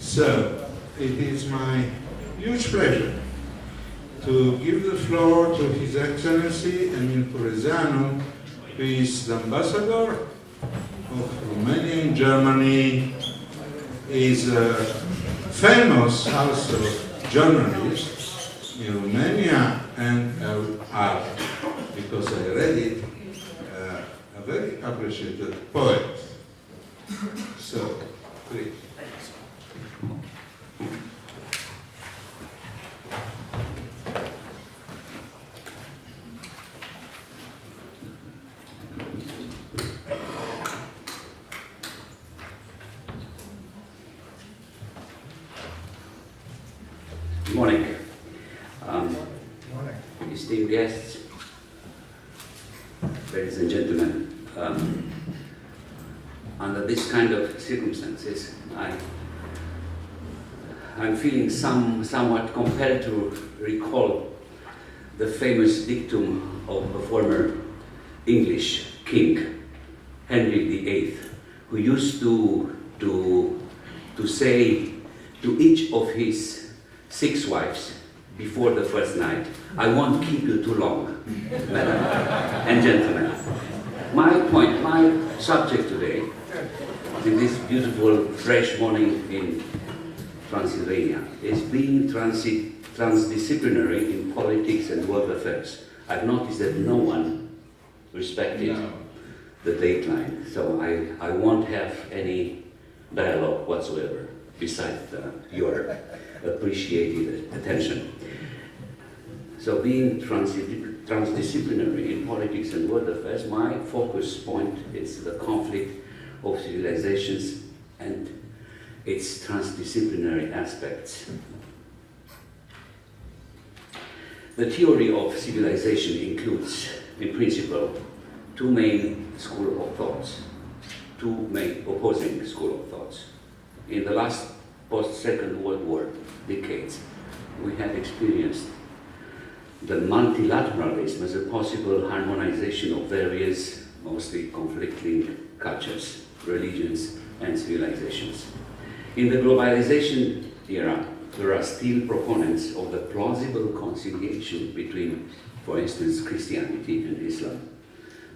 So, it is my huge pleasure to give the floor to His Excellency Emil Hurezeanu, who is the ambassador of Romania in Germany, is a famous also journalist in Romania and art, because I read it, a very appreciated poet. So, please. Good morning. Esteemed guests, ladies and gentlemen, under this kind of circumstances, I'm feeling somewhat compelled to recall the famous dictum of a former English king, Henry VIII, who used to say to each of his 6 wives before the first night, "I won't keep you too long, madam and gentlemen." My subject today, in this beautiful, fresh morning in Transylvania, is being transdisciplinary in politics and world affairs. I've noticed that no one respected the dateline, so I won't have any dialogue whatsoever, besides your appreciated attention. So being transdisciplinary in politics and world affairs, my focus point is the conflict of civilizations and its transdisciplinary aspects. The theory of civilization includes, in principle, 2 main schools of thoughts, 2 main opposing schools of thoughts. In the last post-Second World War decades, we have experienced the multilateralism as a possible harmonization of various, mostly conflicting cultures, religions, and civilizations. In the globalization era, there are still proponents of the plausible conciliation between, for instance, Christianity and Islam.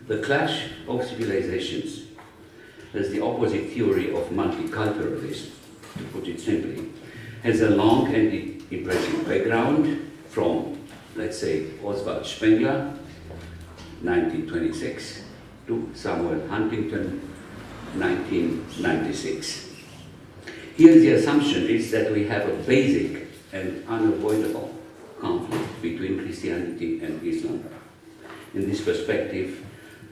The clash of civilizations as the opposite theory of multiculturalism, to put it simply, has a long and impressive background from, let's say, Oswald Spengler, 1926, to Samuel Huntington, 1996. Here the assumption is that we have a basic and unavoidable conflict between Christianity and Islam. In this perspective,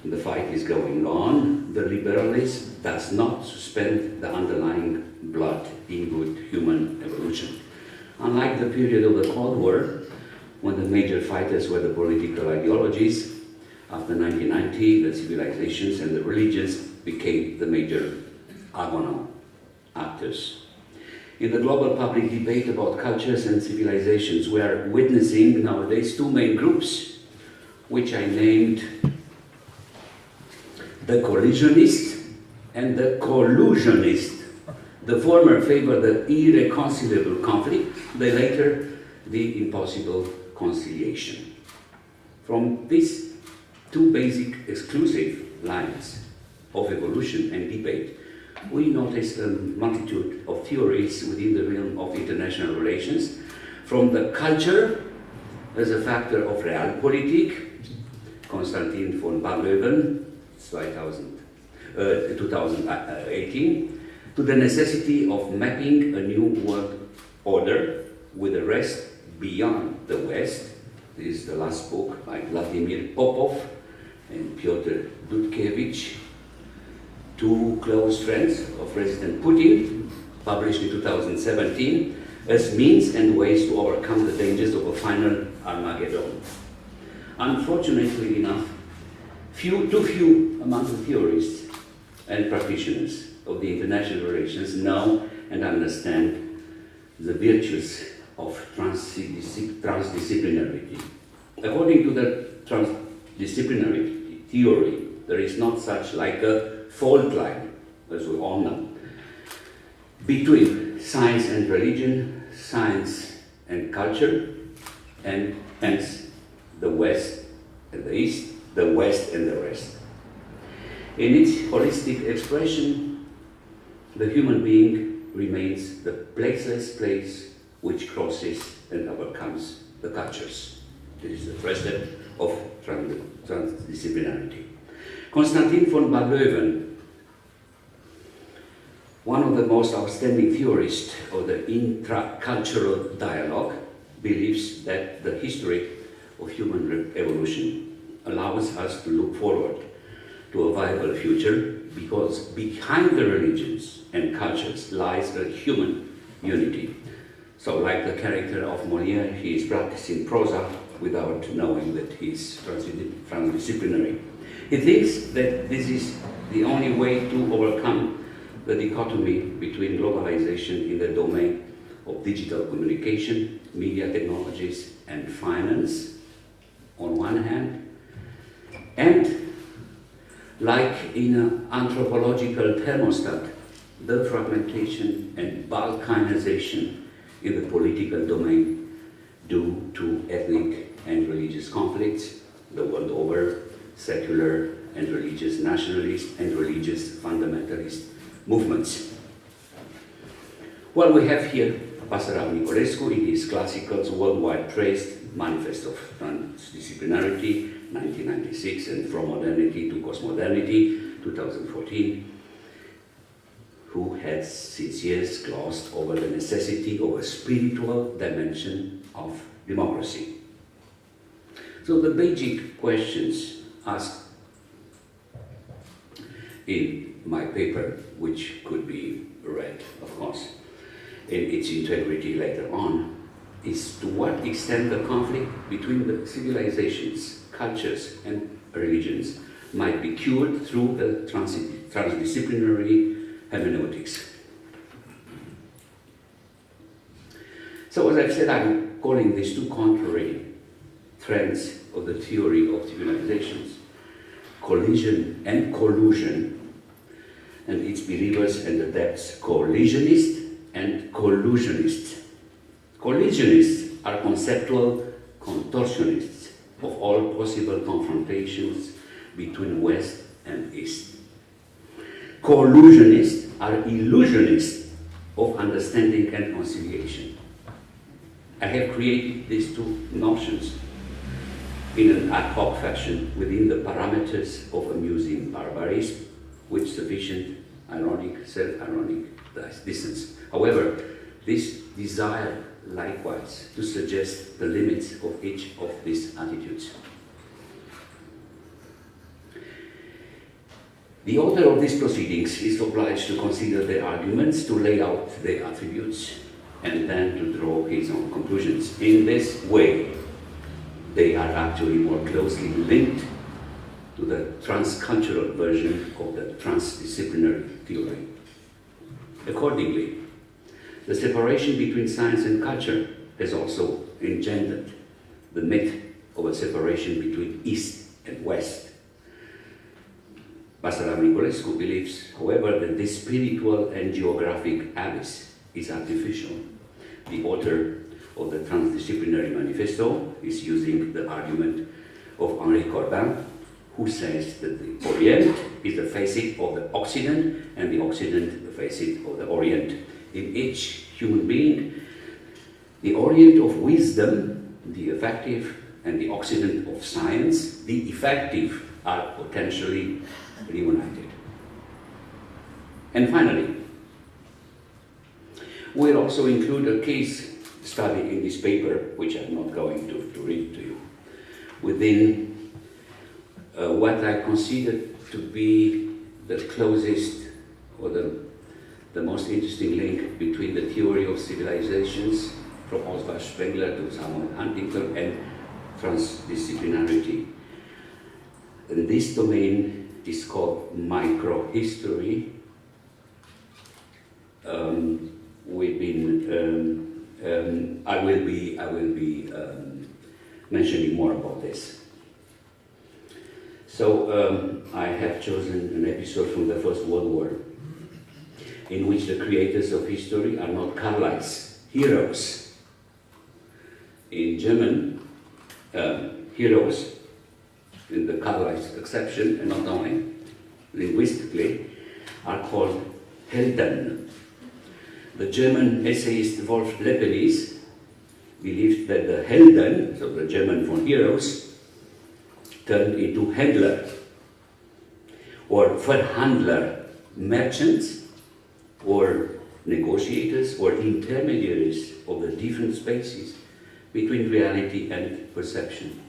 the fight is going on. The liberalism does not suspend the underlying blood inward human evolution. Unlike the period of the Cold War, when the major fighters were the political ideologies, after 1990, the civilizations and the religions became the major agonal actors. In the global public debate about cultures and civilizations, we are witnessing nowadays 2 main groups, which I named the collisionist and the collusionist. The former favor the irreconcilable conflict, the latter the impossible conciliation. From these 2 basic exclusive lines of evolution and debate, we notice a multitude of theories within the realm of international relations, from the culture as a factor of realpolitik, Konstantin von Barlöven, 2018, to the necessity of mapping a new world order with the rest beyond the West. This is the last book by Vladimir Popov and Pyotr Dudkevich, 2 close friends of President Putin, published in 2017, as means and ways to overcome the dangers of a final Armageddon. Unfortunately enough, too few among the theorists and practitioners of the international relations know and understand the virtues of transdisciplinarity. According to the transdisciplinary theory, there is not such like a fault line, as we all know, between science and religion, science and culture, and hence the West and the East, the West and the rest. In its holistic expression, the human being remains the placeless place which crosses and overcomes the cultures. This is the first step of transdisciplinarity. Konstantin von Barlöven, one of the most outstanding theorists of the intracultural dialogue, believes that the history of human evolution allows us to look forward to a viable future, because behind the religions and cultures lies a human unity. So like the character of Molière, he is practicing prosa without knowing that he is transdisciplinary. He thinks that this is the only way to overcome the dichotomy between globalization in the domain of digital communication, media technologies, and finance on one hand, and like in an anthropological thermostat, the fragmentation and balkanization in the political domain due to ethnic and religious conflicts the world over, secular and religious nationalist and religious fundamentalist movements. Well, we have here Basarab Nicolescu in his classicals Worldwide Traced Manifest of Transdisciplinarity, 1996, and From Modernity to Postmodernity, 2014, who has since years glossed over the necessity of a spiritual dimension of democracy. So the basic questions asked in my paper, which could be read, of course, in its integrity later on, is to what extent the conflict between the civilizations, cultures, and religions might be cured through the transdisciplinary hermeneutics. So as I've said, I'm calling these two contrary trends of the theory of civilizations, collision and collusion, and its believers and adepts, collisionist and collusionist. Collisionists are conceptual contortionists of all possible confrontations between West and East. Collusionists are illusionists of understanding and conciliation. I have created these two notions in an ad hoc fashion within the parameters of amusing barbarism with sufficient ironic, self-ironic distance. However, this desire likewise to suggest the limits of each of these attitudes. The author of these proceedings is obliged to consider their arguments, to lay out their attributes, and then to draw his own conclusions. In this way, they are actually more closely linked to the transcultural version of the transdisciplinary theory. Accordingly, the separation between science and culture has also engendered the myth of a separation between East and West. Basarab Nicolescu believes, however, that this spiritual and geographic abyss is artificial. The author of the Transdisciplinary Manifesto is using the argument of Henri Corbin, who says that the Orient is the facet of the Occident and the Occident the facet of the Orient. In each human being, the Orient of wisdom, the effective, and the Occident of science, the effective, are potentially reunited. And finally, we'll also include a case study in this paper, which I'm not going to read to you, within what I consider to be the closest or the most interesting link between the theory of civilizations from Oswald Spengler to Samuel Huntington and transdisciplinarity. And this domain is called microhistory. I will be mentioning more about this. So I have chosen an episode from the First World War. in which the creators of history are not Carlyle's heroes. In German, heroes, in the Carlyle's exception, and not only linguistically, are called Helden. The German essayist Wolf Lepenies believed that the Helden, so the German for heroes, turned into Händler or Verhandler, merchants or negotiators or intermediaries of the different spaces between reality and perception.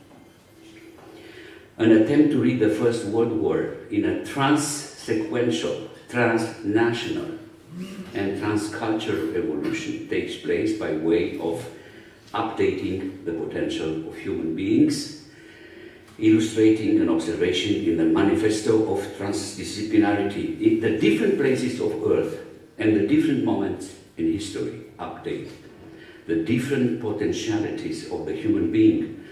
An attempt to read the First World War in a trans-sequential, transnational, and transcultural evolution takes place by way of updating the potential of human beings, illustrating an observation in the manifesto of transdisciplinarity. In the different places of Earth and the different moments in history update the different potentialities of the human being,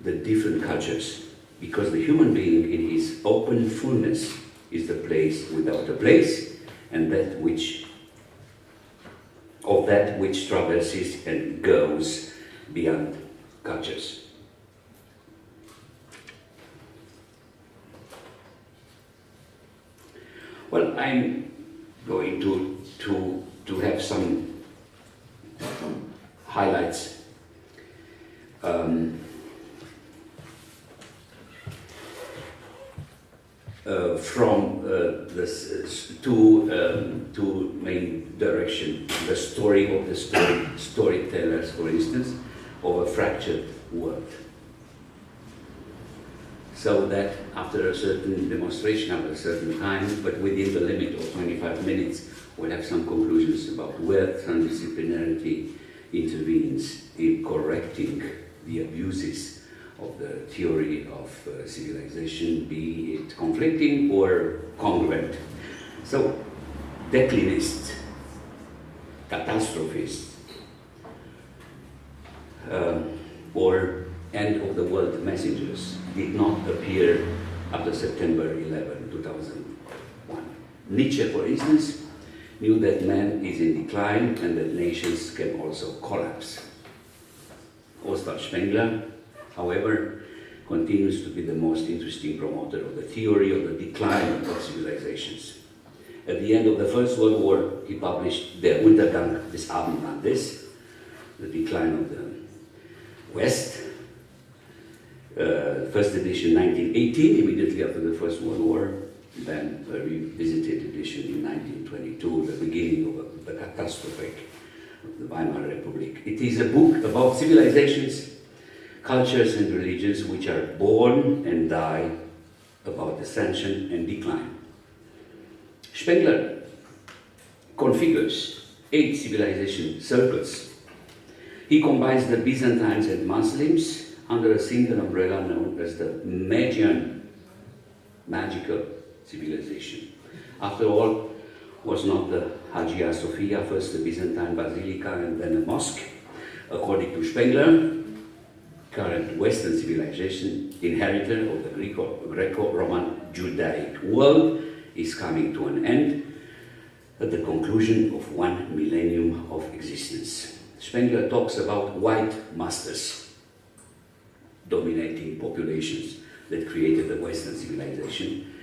the different cultures, because the human being in his open fullness is the place without a place, and that which traverses and goes beyond cultures. Well, I'm going to have some highlights from the two main directions. The story of the storytellers, for instance, of a fractured world. So that after a certain demonstration, after a certain time, but within the limit of 25 minutes, we'll have some conclusions about where transdisciplinarity intervenes in correcting the abuses of the theory of civilization, be it conflicting or congruent. So, declinists, catastrophists, or end of the world messengers did not appear after September 11, 2001. Nietzsche, for instance, knew that man is in decline and that nations can also collapse. Oswald Spengler, however, continues to be the most interesting promoter of the theory of the decline of civilizations. At the end of the First World War, he published Der Untergang des Abendlandes, the decline of the West, first edition 1918, immediately after the First World War, then a revisited edition in 1922, the beginning of the catastrophe of the Weimar Republic. It is a book about civilizations, cultures and religions which are born and die, about ascension and decline. Spengler configures 8 civilization circles. He combines the Byzantines and Muslims under a single umbrella known as the Magian, magical civilization. After all, was not the Hagia Sophia first a Byzantine basilica and then a mosque? According to Spengler, current Western civilization, inheritor of the Greco-Roman Judaic world, is coming to an end at the conclusion of 1 millennium of existence. Spengler talks about white masters dominating populations that created the Western civilization,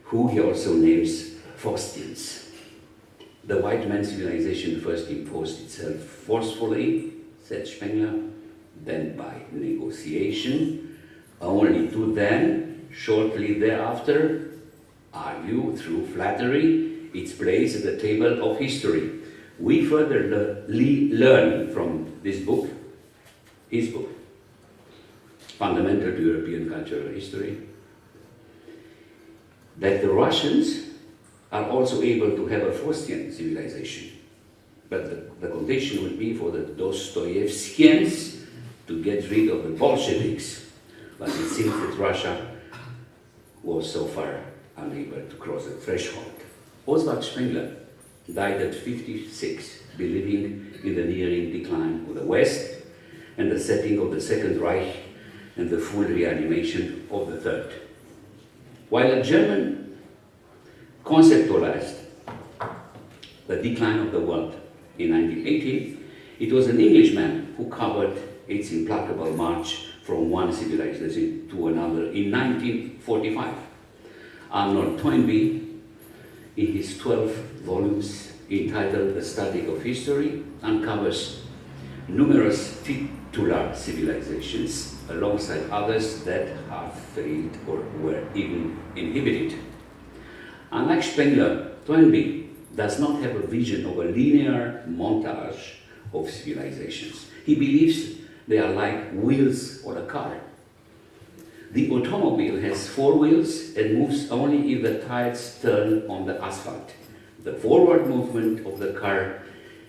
who he also names Faustians. The white man civilization first imposed itself forcefully, said Spengler, then by negotiation, only to then, shortly thereafter, argue through flattery its place at the table of history. We further learn from this book, his book, Fundamental to European Cultural History, that the Russians are also able to have a Faustian civilization. But the condition would be for the Dostoevskians to get rid of the Bolsheviks. But it seems that Russia was so far unable to cross the threshold. Oswald Spengler died at 56, believing in the nearing decline of the West and the setting of the Second Reich and the full reanimation of the Third. While a German conceptualized The Decline of the World. In 1918, it was an Englishman who covered its implacable march from one civilization to another. In 1945, Arnold Toynbee, in his 12 volumes entitled The Study of History, uncovers numerous titular civilizations alongside others that have failed or were even inhibited. Unlike Spengler, Toynbee does not have a vision of a linear montage of civilizations. He believes they are like wheels on a car. The automobile has 4 wheels and moves only if the tires turn on the asphalt. The forward movement of the car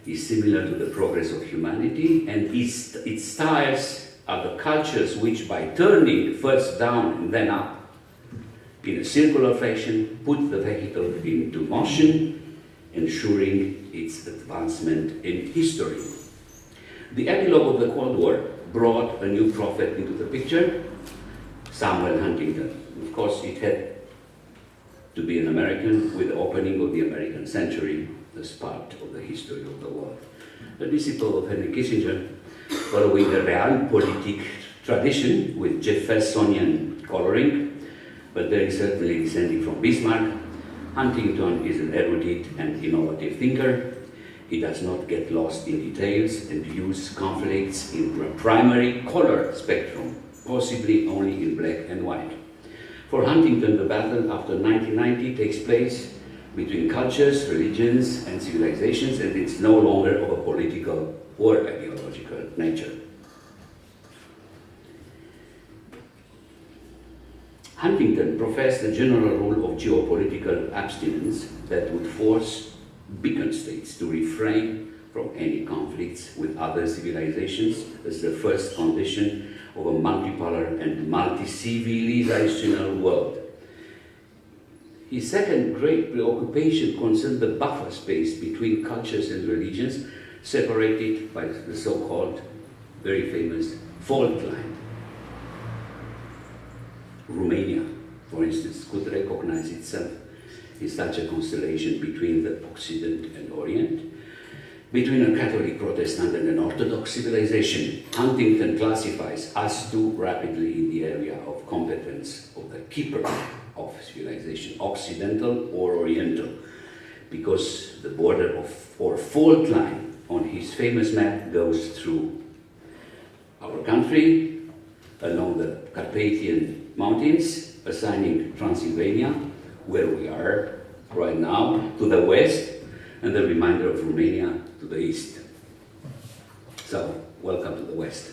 is similar to the progress of humanity, and its tires are the cultures which, by turning first down and then up in a circular fashion, put the vehicle into motion, ensuring its advancement in history. The epilogue of the Cold War brought a new prophet into the picture, Samuel Huntington. Of course, it had to be an American with the opening of the American century as part of the history of the world. A disciple of Henry Kissinger, following the realpolitik tradition with Jeffersonian coloring, but very certainly descending from Bismarck, Huntington is an erudite and innovative thinker. He does not get lost in details and views conflicts in a primary color spectrum, possibly only in black and white. For Huntington, the battle after 1990 takes place between cultures, religions, and civilizations, and it's no longer of a political or ideological nature. Huntington professed the general rule of geopolitical abstinence that would force beacon states to refrain from any conflicts with other civilizations as the first condition of a multipolar and multi-civilizational world. His second great preoccupation concerned the buffer space between cultures and religions, separated by the so-called, very famous, fault line. Romania, for instance, could recognize itself in such a constellation between the Occident and Orient, between a Catholic, Protestant, and an Orthodox civilization. Huntington classifies us too rapidly in the area of competence of the keeper of civilization, Occidental or Oriental, because the border of, or fault line on his famous map goes through our country, along the Carpathian Mountains, assigning Transylvania, where we are right now, to the west, and the remainder of Romania to the east. So, welcome to the west.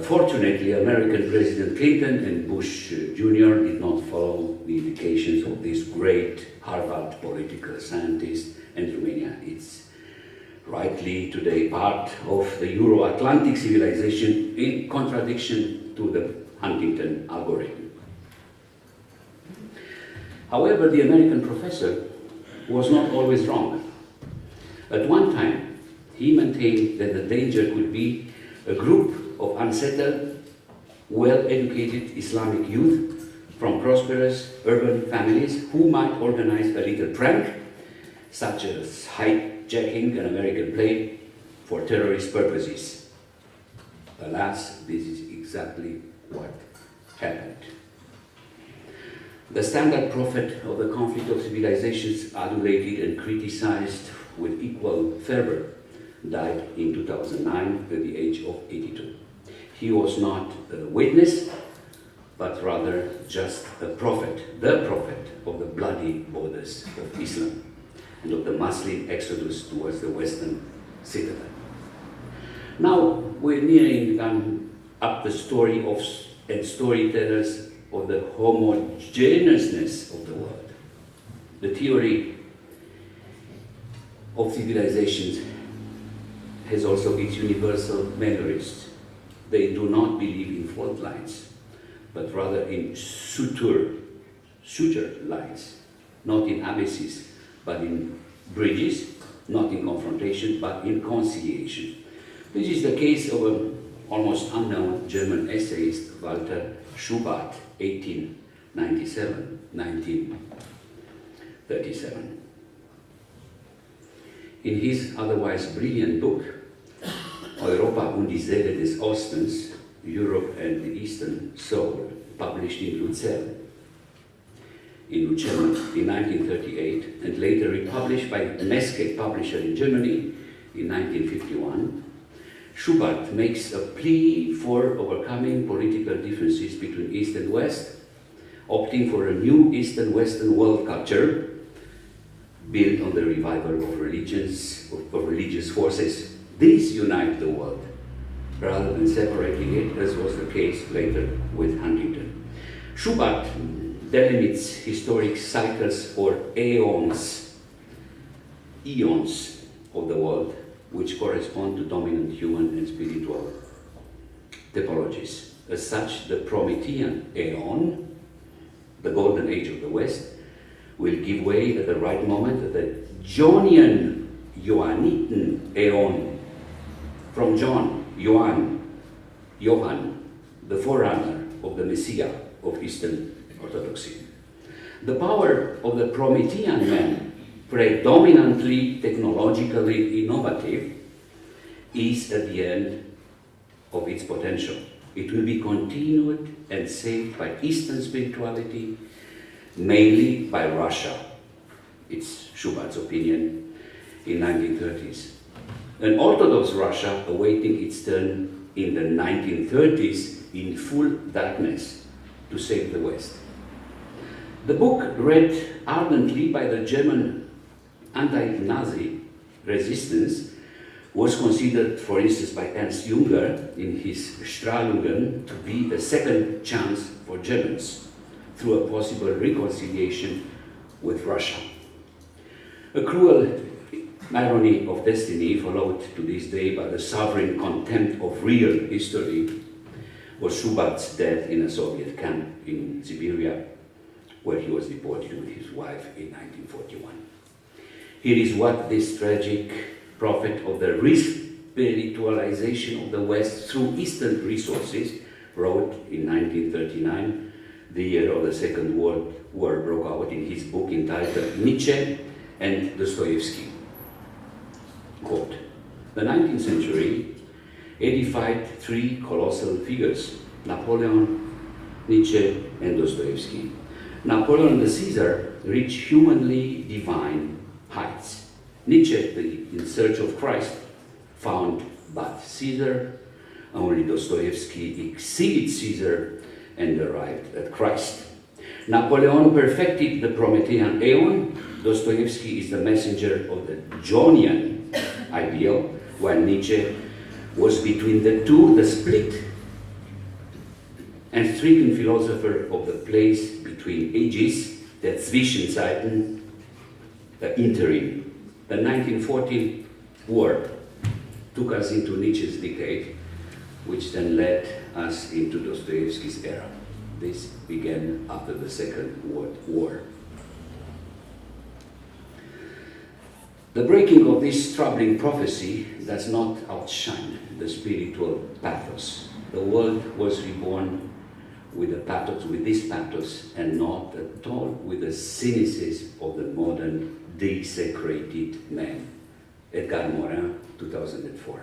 Fortunately, American President Clinton and Bush Jr. did not follow the indications of this great Harvard political scientist, and Romania is rightly today part of the Euro-Atlantic civilization, in contradiction to the Huntington algorithm. However, the American professor was not always wrong. At one time, he maintained that the danger could be a group of unsettled, well-educated Islamic youth from prosperous urban families who might organize a little prank, such as hijacking an American plane for terrorist purposes. Alas, this is exactly what happened. The standard prophet of the conflict of civilizations, adulated and criticized with equal fervor, died in 2009 at the age of 82. He was not a witness, but rather just a prophet, the prophet of the bloody borders of Islam and of the Muslim exodus towards the Western citadel. Now we're nearing up the story of and storytellers of the homogeneousness of the world. The theory of civilizations has also its universal memories. They do not believe in fault lines, but rather in suture lines, not in abysses, but in bridges, not in confrontation, but in conciliation. This is the case of an almost unknown German essayist, Walter Schubart, 1897-1937. In his otherwise brilliant book, Europa und die Seele des Ostens, Europe and the Eastern Soul, published in Luzern, in 1938, and later republished by Mesket publisher in Germany in 1951, Schubert makes a plea for overcoming political differences between East and West, opting for a new East and Western world culture built on the revival of religious forces. These unite the world, rather than separating it, as was the case later with Huntington. Schubert delimits historic cycles or eons of the world, which correspond to dominant human and spiritual typologies. As such, the Promethean aeon, the golden age of the West, will give way at the right moment to the Johannine aeon, from John, Johann, the forerunner of the Messiah of Eastern Orthodoxy. The power of the Promethean man, predominantly technologically innovative, is at the end of its potential. It will be continued and saved by Eastern spirituality, mainly by Russia. It's Schubert's opinion in 1930s. An Orthodox Russia awaiting its turn in the 1930s in full darkness to save the West. The book, read ardently by the German anti-Nazi resistance, was considered, for instance, by Ernst Junger in his Strahlungen to be a second chance for Germans through a possible reconciliation with Russia. A cruel irony of destiny, followed to this day by the sovereign contempt of real history, was Schubert's death in a Soviet camp in Siberia, where he was deported with his wife in 1941. Here is what this tragic prophet of the re-spiritualization of the West through Eastern resources wrote in 1939, the year of the Second World War broke out, in his book entitled Nietzsche and Dostoevsky. Quote, the 19th century edified three colossal figures, Napoleon, Nietzsche, and Dostoevsky. Napoleon the Caesar reached humanly divine heights. Nietzsche, the In Search of Christ, found but Caesar. Only Dostoevsky exceeded Caesar and arrived at Christ. Napoleon perfected the Promethean aeon. Dostoevsky is the messenger of the Johannine ideal, while Nietzsche was between the two, the split and stricken philosopher of the place between ages, der Zwischenzeiten, the interim. The 1914 war took us into Nietzsche's decade, which then led us into Dostoevsky's era. This began after the Second World War. The breaking of this troubling prophecy does not outshine the spiritual pathos. The world was reborn with this pathos, and not at all with the cynicism of the modern desecrated man. Edgar Morin, 2004.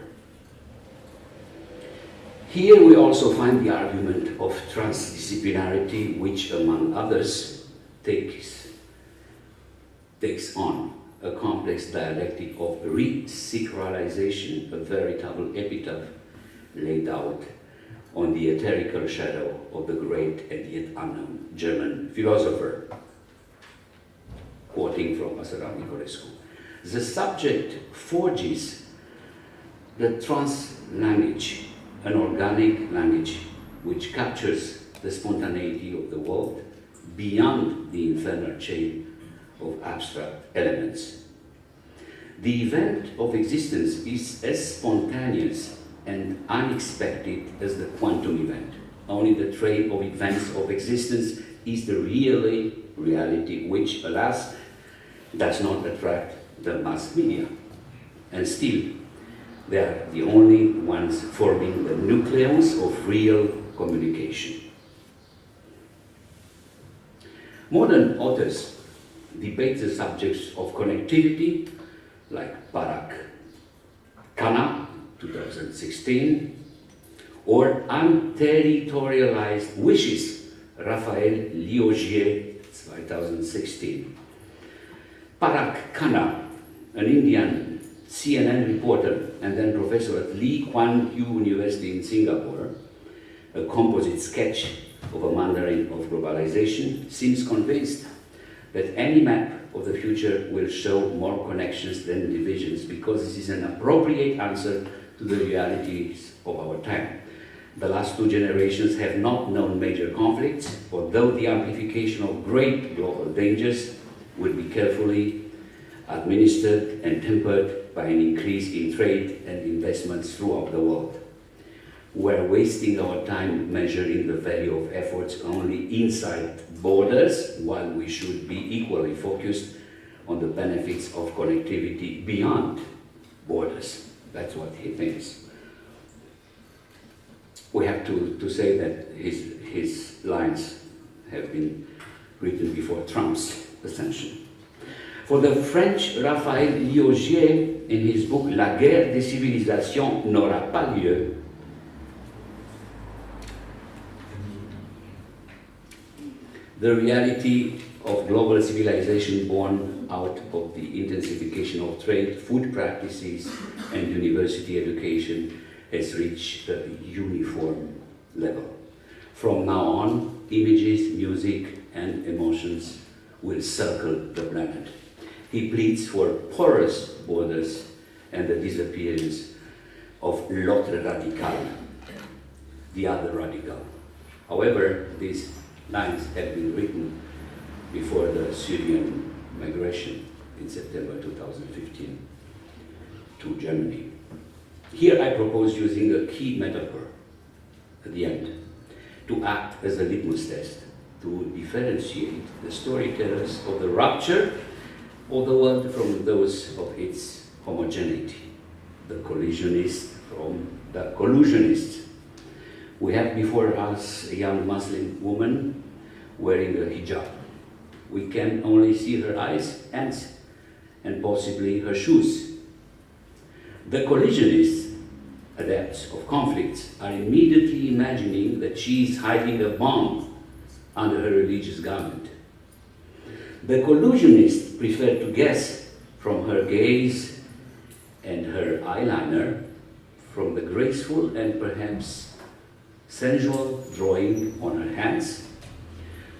Here we also find the argument of transdisciplinarity, which, among others, takes on a complex dialectic of resacralization, a veritable epitaph laid out on the etherical shadow of the great and yet unknown German philosopher. Quoting from Asara Nicolescu, the subject forges the trans language, an organic language which captures the spontaneity of the world beyond the infernal chain of abstract elements. The event of existence is as spontaneous and unexpected as the quantum event. Only the train of events of existence is the reality which, alas, does not attract the mass media. And still, they are the only ones forming the nucleus of real communication. Modern authors debate the subjects of connectivity, like Barak Kana, 2016, or Unterritorialized Wishes, Raphael Liogier, 2016. Parag Khanna, an Indian CNN reporter and then professor at Lee Kuan Yew University in Singapore, a composite sketch of a Mandarin of globalization, seems convinced that any map of the future will show more connections than divisions because this is an appropriate answer to the realities of our time. The last two generations have not known major conflicts, although the amplification of great global dangers will be carefully administered and tempered by an increase in trade and investments throughout the world. We're wasting our time measuring the value of efforts only inside borders, while we should be equally focused on the benefits of connectivity beyond borders. That's what he thinks. We have to say that his lines have been written before Trump's ascension. For the French Raphaël Liogier, in his book La guerre des civilisations n'aura pas lieu, the reality of global civilization born out of the intensification of trade, food practices, and university education has reached a uniform level. From now on, images, music, and emotions will circle the planet. He pleads for porous borders and the disappearance of l'autre radical, the other radical. However, these lines have been written before the Syrian migration in September 2015 to Germany. Here I propose using a key metaphor at the end to act as a litmus test to differentiate the storytellers of the rupture of the world from those of its homogeneity, the collisionist from the collusionists. We have before us a young Muslim woman wearing a hijab. We can only see her eyes, hands, and possibly her shoes. The collisionists, adepts of conflicts, are immediately imagining that she is hiding a bomb under her religious garment. The collusionists prefer to guess from her gaze and her eyeliner, from the graceful and perhaps sensual drawing on her hands.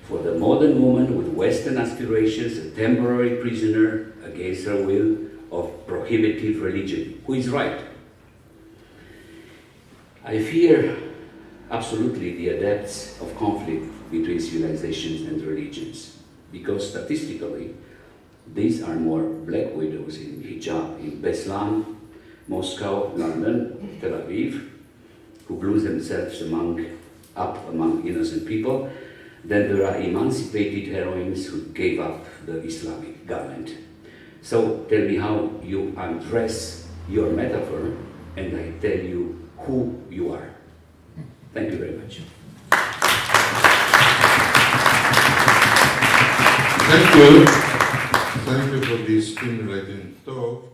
For the modern woman with Western aspirations, a temporary prisoner against her will of prohibitive religion. Who is right? I fear absolutely the adepts of conflict between civilizations and religions, because statistically, these are more black widows in hijab in Beslan, Moscow, London, Tel Aviv, who blew themselves up among innocent people, than there are emancipated heroines who gave up the Islamic garment. So tell me how you undress your metaphor, and I tell you who you are. Thank you very much. Thank you. Thank you for this stimulating talk.